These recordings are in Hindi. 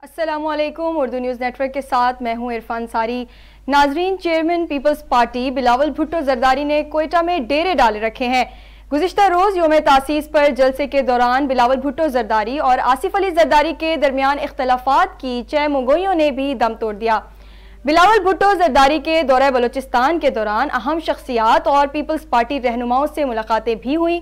अस्सलामुअलैकुम। उर्दू न्यूज़ नेटवर्क के साथ मैं हूं इरफान सारी। नाजरीन, chairman Peoples Party Bilawal Bhutto Zardari ने कोयटा में डेरे डाले रखे हैं। गुज़िश्ता रोज़ योम तासीस पर जलसे के दौरान बिलावल भुट्टो जरदारी और आसिफ अली जरदारी के दरमियान इख्तलाफात की चयमुगोइयों ने भी दम तोड़ दिया। बिलावल भुट्टो जरदारी के दौरे बलोचिस्तान के दौरान अहम शख्सियात और पीपल्स पार्टी रहनुमाओं से मुलाकातें भी हुई।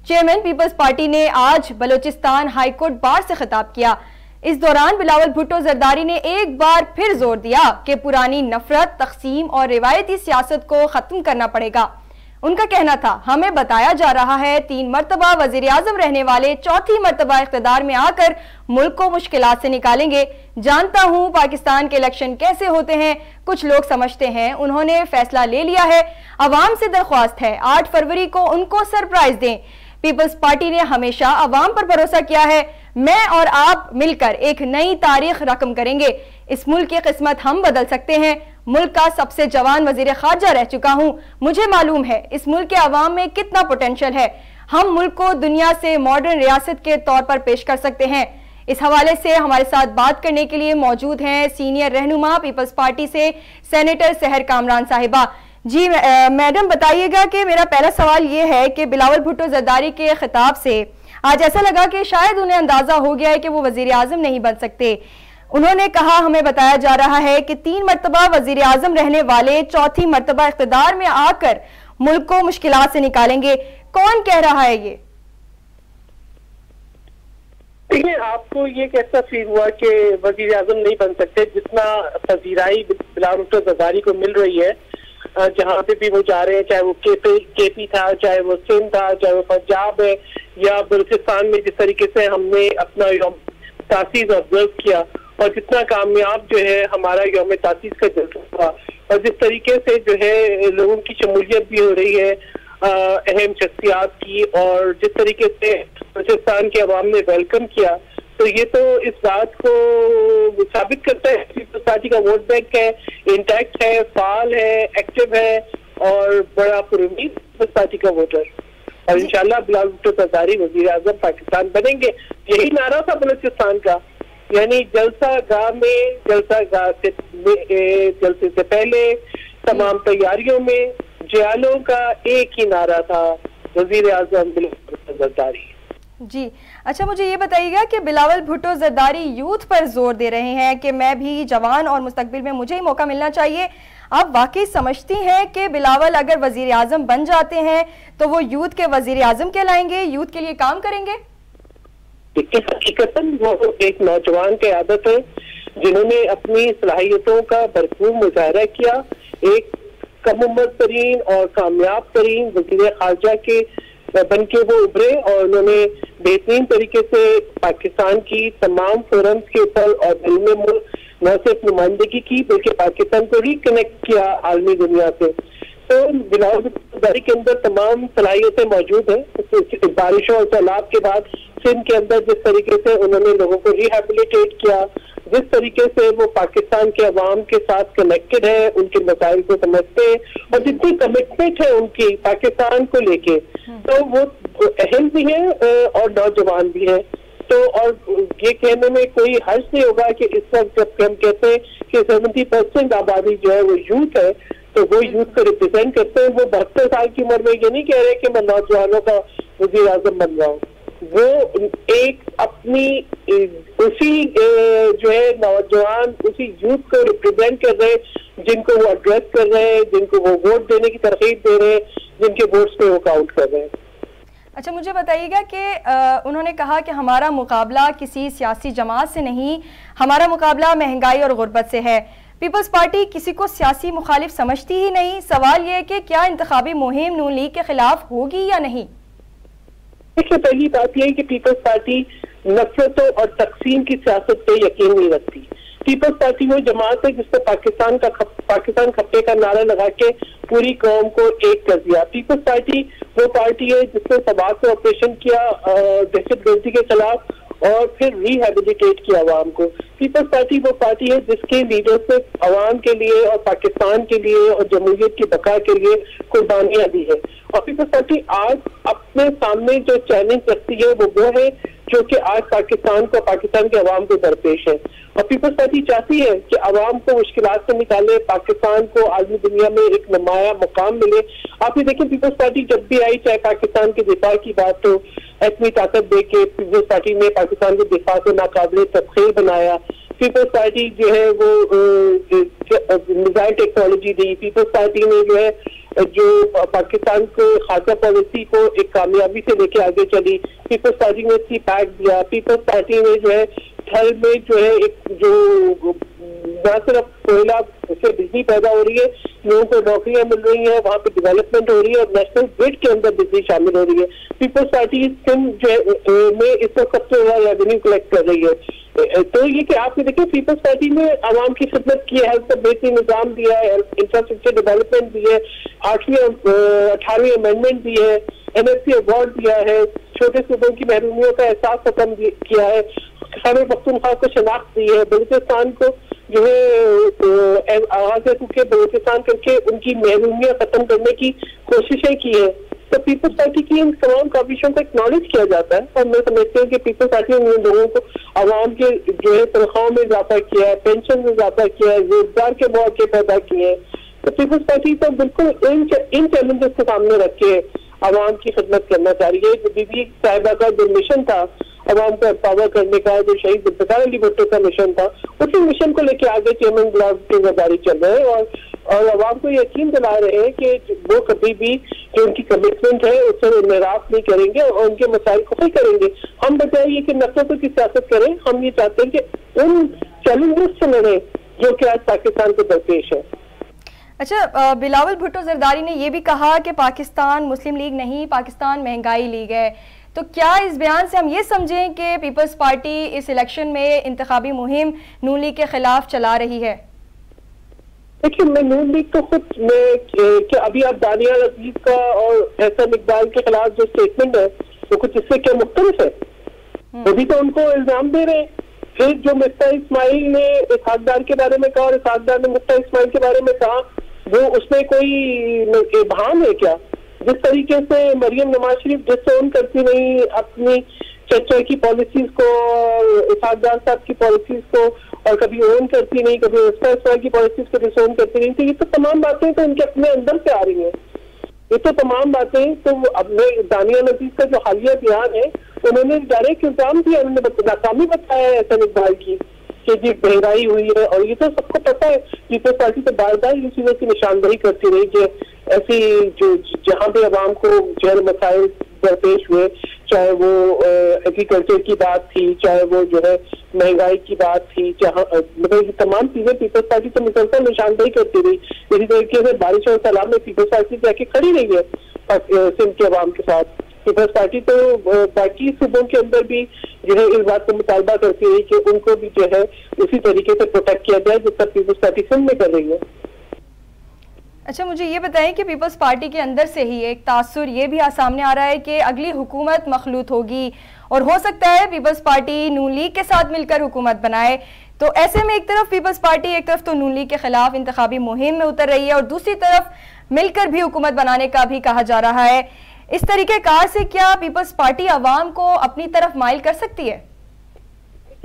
चेयरमैन पीपल्स पार्टी ने आज बलोचिस्तान हाईकोर्ट बार से खिताब किया। इस दौरान बिलावल भुट्टो जरदारी ने एक बार फिर जोर दिया कि पुरानी नफरत, तकसीम और रिवायती सियासत को खत्म करना पड़ेगा। उनका कहना था, हमें बताया जा रहा है 3 मरतबा वजीर आजम रहने वाले चौथी मरतबा इख्तिदार में आकर मुल्क को मुश्किलात से निकालेंगे। जानता हूं पाकिस्तान के इलेक्शन कैसे होते हैं, कुछ लोग समझते हैं उन्होंने फैसला ले लिया है। अवाम से दरख्वास्त है 8 फरवरी को उनको सरप्राइज दें। पीपल्स पार्टी ने हमेशा अवाम पर भरोसा किया है। मैं और आप मिलकर एक नई तारीख रकम करेंगे। इस मुल्क की किस्मत हम बदल सकते हैं। मुल्क का सबसे जवान वजीर खारजा रह चुका हूं। मुझे मालूम है इस मुल्क के अवाम में कितना पोटेंशियल है। हम मुल्क को दुनिया से मॉडर्न रियासत के तौर पर पेश कर सकते हैं। इस हवाले से हमारे साथ बात करने के लिए मौजूद हैं सीनियर रहनुमा पीपल्स पार्टी से सेनेटर सहर कामरान साहिबा। जी मैडम, बताइएगा कि मेरा पहला सवाल ये है कि बिलावल भुट्टो जरदारी के खिताब से आज ऐसा लगा कि शायद उन्हें अंदाजा हो गया है कि वो वजीर आजम नहीं बन सकते। उन्होंने कहा, हमें बताया जा रहा है कि 3 मरतबा वजीर आजम रहने वाले चौथी मरतबा इख्तिदार में आकर मुल्क को मुश्किलात से निकालेंगे। कौन कह रहा है ये? देखिए, आपको ये कैसा फील हुआ कि वजीर आजम नहीं बन सकते? जितना पजीराई बिलावल भुट्टो जरदारी को मिल रही है जहाँ पे भी वो जा रहे हैं, चाहे वो केपी था, चाहे वो सिंध था, चाहे वो पंजाब है या बलूचिस्तान में, जिस तरीके से हमने अपना यौम तासीस ऑब्जर्व किया और जितना कामयाब जो है हमारा यौम तासीस का जलसा हुआ और जिस तरीके से जो है लोगों की शमूलियत भी हो रही है अहम शख्सियात की, और जिस तरीके से बलूचिस्तान के अवाम ने वेलकम किया, तो ये तो इस बात को साबित करता है कि पार्टी का वोट बैंक है, इंटैक्ट है, फाल है, एक्टिव है और बड़ा पुरुमीद पार्टी का वोटर। और इंशाल्लाह बिलावल भुट्टो जरदारी वजीर आजम पाकिस्तान बनेंगे। यही नारा था बलूचिस्तान का, यानी जलसा गाह में, जलसे से पहले तमाम तैयारियों में जियालों का एक ही नारा था, वजीर आजम बिलावल भुट्टो जरदारी। जी अच्छा, मुझे ये बताइएगा कि बिलावल भुट्टो जरदारी यूथ पर जोर दे रहे हैं कि मैं भी जवान और मुस्तकबिल में मुझे ही मौका मिलना चाहिए। आप वाकई समझती हैं कि बिलावल अगर वजीर आजम बन जाते हैं तो वो यूथ के वजीर आजम कहलाएंगे, यूथ के लिए काम करेंगे? हकीकतन वो एक नौजवान की आदत है जिन्होंने अपनी सलाहियतों का भरपूर मुजाहरा किया। एक कम उम्र तरीन और कामयाब तरीन वजीर खारजा के बन के वो उभरे और उन्होंने बेहतरीन तरीके से पाकिस्तान की तमाम फोरम्स के ऊपर और बैरून मुल्क न सिर्फ नुमाइंदगी की बल्कि पाकिस्तान को रिकनेक्ट किया आलमी दुनिया से। तो बिलावल भुट्टो जरदारी के अंदर तमाम सलाहियतें मौजूद हैं। बारिशों और सैलाब के बाद सिंध के अंदर जिस तरीके से उन्होंने लोगों को रिहेबिलिटेट किया, जिस तरीके से वो पाकिस्तान के अवाम के साथ कनेक्टेड है, उनके मसाइल को समझते हैं और जितनी कमिटमेंट है उनकी पाकिस्तान को लेके, तो वो अहम भी है और नौजवान भी है। तो और ये कहने में कोई हर्ज नहीं होगा कि इस वक्त जब हम कहते हैं कि 70% आबादी जो है वो यूथ है, तो वो यूथ को रिप्रेजेंट करते हैं। वो 72 साल की उम्र में ये नहीं कह रहे कि मैं नौजवानों का वजीर आजम बन जाऊँ। वो एक अपनी उसी जो है नौजवान, उसी यूथ को रिप्रेजेंट कर रहे हैं जिनको वो एड्रेस कर रहे हैं, जिनको वो वोट देने की तरकीब दे रहे हैं, जिनके वोट्स पे वो काउंट कर रहे हैं। अच्छा, मुझे बताइएगा कि उन्होंने कहा कि हमारा मुकाबला किसी सियासी जमात से नहीं, हमारा मुकाबला महंगाई और गुर्बत से है। पीपल्स पार्टी किसी को सियासी मुखालिफ समझती ही नहीं। सवाल यह है कि क्या इंतखाबी मुहिम नून लीग के खिलाफ होगी या नहीं? देखिए, पहली बात यह है कि पीपल्स पार्टी नफरतों और तकसीम की सियासत पे यकीन नहीं रखती। पीपल्स पार्टी वो जमात है जिसने पाकिस्तान खप्पे का नारा लगा के पूरी कौम को एक कर दिया। पीपल्स पार्टी वो पार्टी है जिसने सबाक से ऑपरेशन किया दहशतगर्दी के खिलाफ और फिर रिहेबिलिटेट किया अवाम को। पीपल्स पार्टी वो पार्टी है जिसके लीडर्स ने अवाम के लिए और पाकिस्तान के लिए और जमहूरियत की बका के लिए कुर्बानियां दी है। और पीपल्स पार्टी आज अपने सामने जो चैलेंज रखती है वो है जो कि आज पाकिस्तान को, पाकिस्तान के अवाम को दरपेश है। और पीपल्स पार्टी चाहती है कि अवाम को मुश्किलात से निकाले, पाकिस्तान को आलमी दुनिया में एक नुमाया मुकाम मिले। आप ये देखें, पीपल्स पार्टी जब भी आई, चाहे पाकिस्तान के दिफा की बात हो, इतनी ताकत दे के पीपल्स पार्टी ने पाकिस्तान के दिफा को नाकाबिले तस्खीर बनाया। पीपल्स पार्टी जो है वो मिसाइल टेक्नोलॉजी दी। पीपल्स पार्टी ने जो है जो पाकिस्तान को खासा पॉलिसी को एक कामयाबी से लेके आगे चली। पीपल्स पार्टी ने सी पैक दिया। पीपल्स पार्टी ने जो है थल में जो है एक जो न सिर्फ कोयला से बिजली पैदा हो रही है, लोगों को नौकरियां मिल रही हैं, वहाँ पे डेवलपमेंट हो रही है और नेशनल ग्रिड के अंदर बिजली शामिल हो रही है। पीपल्स पार्टी सिंध जो है में इस वक्त सबसे ज्यादा रेवेन्यू कलेक्ट कर रही है। तो ये कि आप देखिए, पीपल्स पार्टी ने आवाम की खिदमत की है, हेल्थ का बेहतरी निजाम दिया है, इंफ्रास्ट्रक्चर डेवलपमेंट दी है, 18वीं अमेंडमेंट दी है, NSC अवार्ड दिया है, छोटे सूबों की महरूमियों का एहसास खत्म किया है, खैबर पख्तूनख्वा को शनाख्त दी है, बलूचिस्तान को जो है आगाज के बलूचिस्तान करके उनकी महरूमियां खत्म करने की कोशिशें की है। तो पीपल्स पार्टी की इन तमाम काविशों को एक्नॉलेज किया जाता है और मैं समझती हूँ कि पीपल्स पार्टी ने लोगों को आवाम के जो है तनख्वाहों में इजाफा किया है, पेंशन में इजाफा किया है, रोजगार के मौके पैदा किए हैं। तो पीपल्स पार्टी तो बिल्कुल इन चैलेंजेस को सामने रख के आवाम की खिदमत करना चाह रही है। जो बीबी साहिबा का जो मिशन था आवाम को एम्पावर करने का, जो शहीद जुल्फ़िकार अली भुट्टो का मिशन था, उसी मिशन को लेके आगे चेयरमैन गुलाम की जिम्मेदारी चल रहे हैं और आवाम को यकीन दिला रहे हैं कि वो कभी भी जो उनकी कमिटमेंट है उससे निराश नहीं करेंगे और उनके मसाइल को हल करेंगे। हम बजाय ये कि नफरतों की सियासत करें, हम ये चाहते हैं कि उन चैलेंजेस से लड़ें जो कि आज पाकिस्तान को दरपेश है। अच्छा, बिलावल भुट्टो जरदारी ने यह भी कहा कि पाकिस्तान मुस्लिम लीग नहीं, पाकिस्तान महंगाई लीग है। तो क्या इस बयान से हम ये समझें कि पीपल्स पार्टी इस इलेक्शन में इंतखाबी मुहिम नून लीग के खिलाफ चला रही है? देखिए, मैं नून लीग तो खुद कि अभी आप दानियाल अजीज का और एहसन इकबाल के खिलाफ जो स्टेटमेंट है वो कुछ इससे क्या मुख्तलिफ है? वो भी तो उनको इल्जाम दे रहे हैं। फिर जो मुफ्ता इस्माइल ने इसहाकदार के बारे में कहा और इसहाकदार ने मुफ्ता इस्माइल के बारे में कहा, वो उसमें कोई इबहाम है क्या? जिस तरीके से मरियम नवाज शरीफ डिसोन करती नहीं अपनी चचा की पॉलिसीज को, इसहाकदार साहब की पॉलिसीज को, और कभी ओन करती नहीं, कभी मुफ्ता इस्माइल की पॉलिसीज को डिसोन करती नहीं, तो ये तो तमाम बातें तो उनके अपने अंदर से आ रही हैं। ये तो तमाम बातें तो अपने दानियाल अजीज का जो हालिया बयान है उन्होंने डायरेक्ट इल्जाम दिया, उन्होंने नाकामी बताया है एहसन इकबाल की कि जी महंगाई हुई है। और ये तो सबको पता है, पीपल्स पार्टी तो बार बार इस चीजों की निशानदेही करती रही कि ऐसी जो जहाँ भी अवाम को जहर मसाइल दरपेश हुए, चाहे वो एग्रीकल्चर की बात थी, चाहे वो जो है महंगाई की बात थी, जहाँ मतलब ये तमाम चीजें पीपल्स पार्टी तो मुसलसल निशानदेही करती रही। इसी तरीके से बारिश और सैलाब में पीपल्स पार्टी जाके खड़ी रही है सिंध के अवाम के साथ। पीपल्स पार्टी तो बाकी सूबों के अंदर भी जो है इस बात को मुतालबा करती रही कि उनको भी जो है उसी तरीके से प्रोटेक्ट किया जाए जिस तरह पीपल्स पार्टी सिंध में कर रही है। अच्छा, मुझे ये बताएं कि पीपल्स पार्टी के अंदर से ही एक तासुर ये भी सामने आ रहा है कि अगली हुकूमत मखलूत होगी और हो सकता है पीपल्स पार्टी नून लीग के साथ मिलकर हुकूमत बनाए। तो ऐसे में एक तरफ पीपल्स पार्टी एक तरफ तो नून लीग के खिलाफ इंतखाबी मुहिम में उतर रही है और दूसरी तरफ मिलकर भी हुकूमत बनाने का भी कहा जा रहा है। इस तरीके कार से क्या पीपल्स पार्टी अवाम को अपनी तरफ माइल कर सकती है?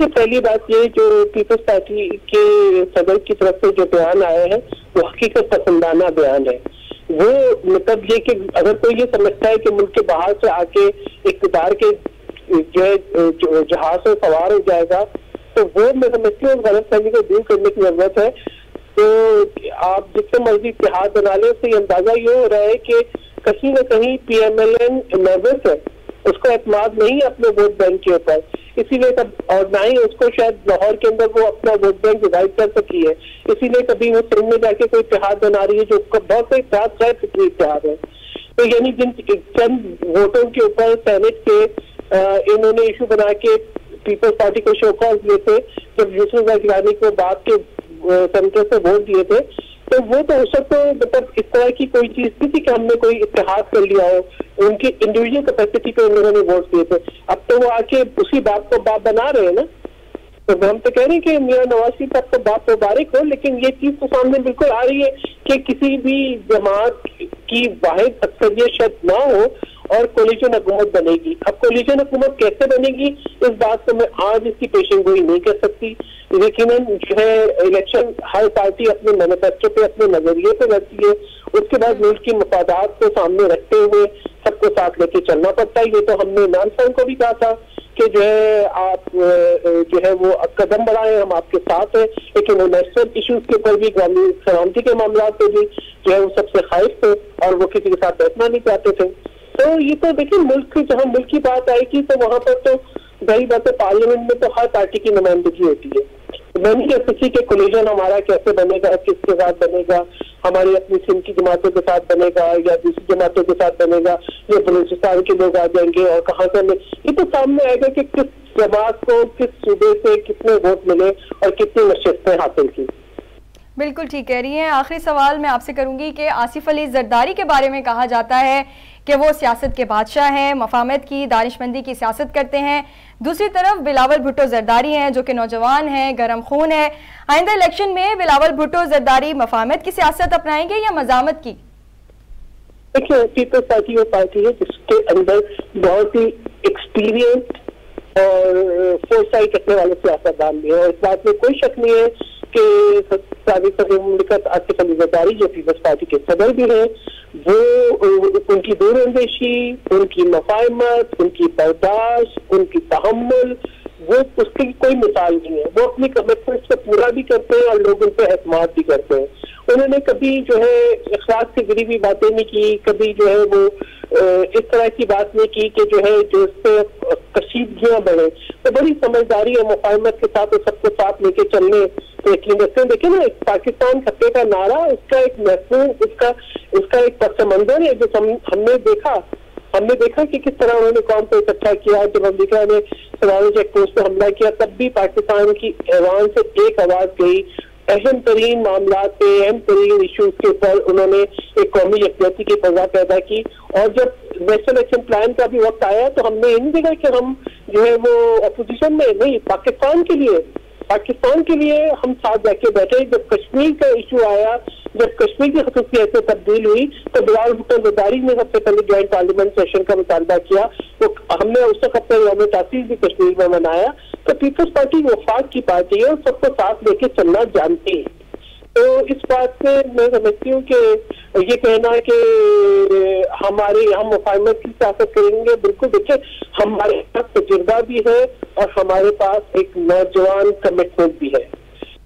पहली बात ये, जो पीपल्स पार्टी के सदर की तरफ से जो बयान आया है वो हकीकत पसंदाना बयान है। वो मतलब ये कि अगर कोई ये समझता है कि मुल्क के बाहर से आके इक़्तिदार के जो है जहाज से सवार हो जाएगा, तो वो मैं समझती हूँ गलत फहमी को दूर करने की जरूरत है। तो आप जितने मर्जी इत्तेहाद बना लें, उससे अंदाजा ये हो रहा है कि कहीं न कहीं PMLN नर्वस है, उसको एतमाद नहीं अपने वोट बैंक के ऊपर, इसीलिए तब और ना ही उसको शायद लाहौर के अंदर वो अपना वोट बैंक डिवाइड कर सकी है, इसीलिए कभी वो सिंध में जाके कोई इत्तेहाद बना रही है जो बहुत से इत्तेहाद गैर फिक्री इत्तेहाद है। तो यानी जिन चंद वोटों के ऊपर सेनेट के इन्होंने इशू बना के पीपल्स पार्टी को शोकॉज दिए थे जब यूसुफ गिलानी को बाद के सेनेटर से वोट दिए थे, तो वो तो उस वक्त मतलब इस तरह की कोई चीज नहीं थी कि हमने कोई इत्तेहाद कर लिया हो, उनकी इंडिविजुअल कैपेसिटी पे उन्होंने वोट दिए थे। अब तो वो आके उसी बात को बाप बना रहे हैं ना। तो हम तो कह रहे हैं कि मियां नवाज शरीफ आपको बाप मुबारक हो, लेकिन ये चीज तो सामने बिल्कुल आ रही है कि किसी भी जमात की वाहिद अक्सरियत शायद ना हो और कोलिशन हुकूमत बनेगी। अब कोलिशन हुकूमत कैसे बनेगी इस बात को मैं आज इसकी पेशन गोई नहीं कर सकती, लेकिन जो है इलेक्शन हर पार्टी अपने मैनिफेस्टो पे अपने नजरिए पे रहती है, उसके बाद मुल्क की मफादात को सामने रखते हुए सबको साथ लेके चलना पड़ता है। ये तो हमने इमरान खान को भी कहा था कि जो है आप जो है वो कदम बढ़ाएं, हम आपके साथ हैं, लेकिन नेशनल इश्यूज के ऊपर भी सलामती के मामला पे भी जो है वो सबसे खाइफ थे और वो किसी के साथ बैठना नहीं चाहते थे। तो ये तो देखिए मुल्क जहाँ मुल्क की बात आएगी तो वहां पर तो वही बात है, पार्लियामेंट में तो हर पार्टी की नुमाइंदगी होती है। मैं नहीं कह सकती कि कोलिशन हमारा कैसे बनेगा, किसके साथ बनेगा, हमारी अपनी सिंध की जमातों के साथ बनेगा या दूसरी जमातों के साथ बनेगा या बलूचिस्तान के लोग आ जाएंगे और कहाँ से हमें, ये तो सामने आएगा कि किस जमात को किस सूबे से कितने वोट मिले और कितनी नशिस्तें हासिल की। बिल्कुल ठीक कह रही हैं। आखिरी सवाल मैं आपसे करूंगी कि आसिफ अली जरदारी के बारे में कहा जाता है कि वो सियासत के बादशाह हैं, मफाहमत की दानिशमंदी की सियासत करते हैं। दूसरी तरफ बिलावल भुट्टो जरदारी हैं जो कि नौजवान हैं, गर्म खून है। आइंदा इलेक्शन में बिलावल भुट्टो जरदारी मफाहमत की सियासत अपनाएंगे या मजामत की? देखिए पीपल्स पार्टी वो पार्टी है जिसके अंदर बहुत ही एक्सपीरियंस और फोरसाइट रखने वाले सियासतदान भी है और इस बात में कोई शक नहीं है कि साबिक सदर मुमलिकत आसिफ अली जरदारी जो पीपल्स पार्टी के सदर भी हैं, वो उनकी दूरअंदेशी, उनकी मफाहमत, उनकी बर्दाश्त, उनकी तहम्मुल, वो उसकी कोई मिसाल नहीं है। वो अपनी कमिटमेंट्स को पूरा भी करते हैं और लोग उन पर एतमाद भी करते हैं। उन्होंने कभी जो है इखलास से गिरी हुई बातें नहीं की, कभी जो है वो इस तरह की बात नहीं की कि जो है जो इससे कशीदगियां बढ़े। तो बड़ी समझदारी है मुफाहमत के साथ और सबको साथ लेके चलने तो यकीन रखते हैं। देखिए ना, पाकिस्तान खत्ते का नारा, उसका एक महसूस, उसका एक पस मंजर है जो हमने देखा कि किस तरह उन्होंने कौम को इकट्ठा किया। जब अमेरिका ने सवाल चेक पोस्ट पर हमला किया तब भी पाकिस्तान की ऐवान से एक आवाज गई। अहम तरीन मामला पे, अहम तरीन इशूज के ऊपर उन्होंने एक कौमी यकजहती की फजा पैदा की। और जब नेशनल एक्शन प्लान का भी वक्त आया तो हमने इन देखा कि हम जो है वो अपोजिशन में नहीं, पाकिस्तान के लिए हम साथ जाके बैठे। जब कश्मीर का इशू आया, जब कश्मीर की खसूसियतें तब्दील हुई तो बिलावल भुट्टो जरदारी ने सबसे पहले ज्वाइंट पार्लियामेंट सेशन का मुतालबा किया। तो हमने उस वक्त अपना यौम तासीस भी कश्मीर में मनाया। तो पीपल्स पार्टी वफाक की पार्टी है और सबको साथ लेके चलना जानती है। तो इस बात से मैं समझती हूँ कि ये कहना कि हम मुफाहमत की सियासत करेंगे, बिल्कुल देखिए हमारे पास तजुर्बा भी है और हमारे पास एक नौजवान कमिटमेंट भी है,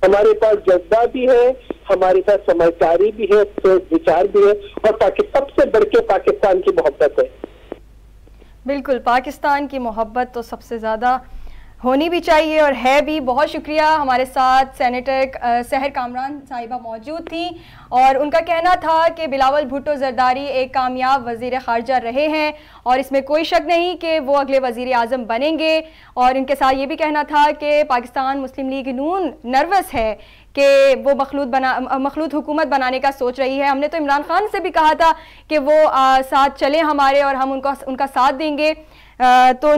हमारे पास जज्बा भी है, हमारे पास समझदारी भी है, सोच विचार भी है और सबसे बढ़ के पाकिस्तान की मोहब्बत है। बिल्कुल, पाकिस्तान की मोहब्बत तो सबसे ज़्यादा होनी भी चाहिए और है भी। बहुत शुक्रिया। हमारे साथ सेनेटर सहर कामरान साहिबा मौजूद थी और उनका कहना था कि बिलावल भुट्टो जरदारी एक कामयाब वज़ीर ख़ारजा रहे हैं और इसमें कोई शक नहीं कि वो अगले वज़ीर आज़म बनेंगे। और इनके साथ ये भी कहना था कि पाकिस्तान मुस्लिम लीग नून नर्वस है कि वो मखलूत हुकूमत बनाने का सोच रही है। हमने तो इमरान खान से भी कहा था कि वो साथ चले हमारे और हम उनका साथ देंगे। तो